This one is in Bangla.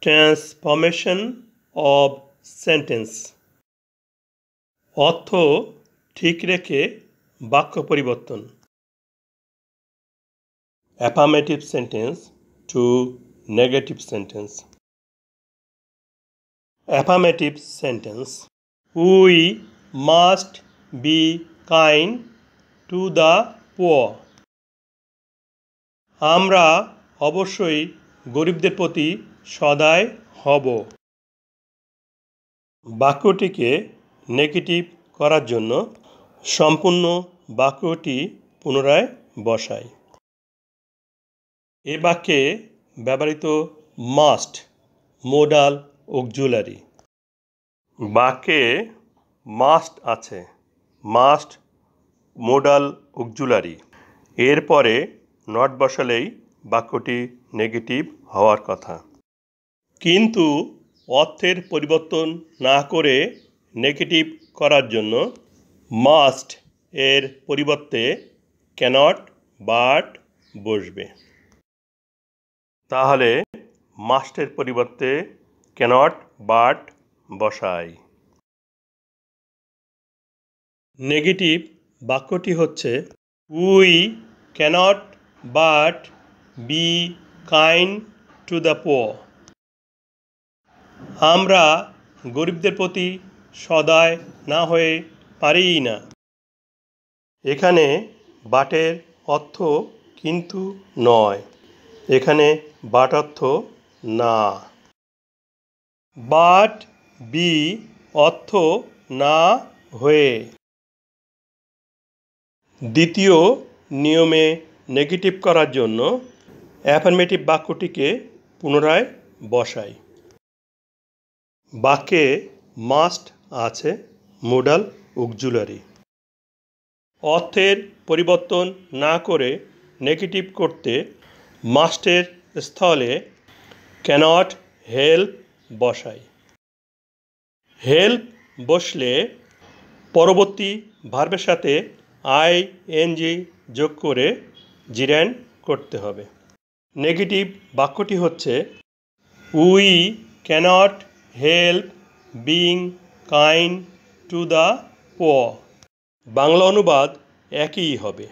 Transformation of sentence. অর্থ ঠিক রেখে বাক্য পরিবর্তন। Affirmative sentence to negative sentence. Affirmative sentence: we must be kind to the poor. আমরা অবশ্যই গরিবদের প্রতি সদয় হব। বাক্যটিকে নেগেটিভ করার জন্য সম্পূর্ণ বাক্যটি পুনরায় বসাই। এ বাক্যে ব্যবহৃত মাস্ট মোডাল অক্সিলারি। বাক্যে মাস্ট আছে, মাস্ট মোডাল অক্সিলারি। এরপরে নট বসালেই বাক্যটি নেগেটিভ হওয়ার কথা। কিন্তু অর্থের পরিবর্তন না করে নেগেটিভ করার জন্য মাস্ট এর পরিবর্তে ক্যানট বাট বসবে। তাহলে মাস্টের পরিবর্তে ক্যানট বাট বসাই। নেগেটিভ বাক্যটি হচ্ছে we cannot but be kind to the poor. আমরা গরিবদের প্রতি সদয় না হয়ে পারি না। এখানে বাটের অর্থ কিন্তু নয়, এখানে বাট অর্থ না। বাট বি অর্থ না হয়ে। দ্বিতীয় নিয়মে নেগেটিভ করার জন্য অ্যাফার্মেটিভ বাক্যটিকে পুনরায় বসাই। বাক্যে মাস্ট আছে মোডাল অক্সিলারি। অর্থের পরিবর্তন না করে নেগেটিভ করতে মাস্টের স্থলে ক্যানট হেল্প বসাই। হেল্প বসলে পরবর্তী ভার্বের সাথে আইএনজি যোগ করে জিরান্ড করতে হবে। নেগেটিভ বাক্যটি হচ্ছে we cannot help being kind to the poor. Bangla অনুবাদ একই হবে।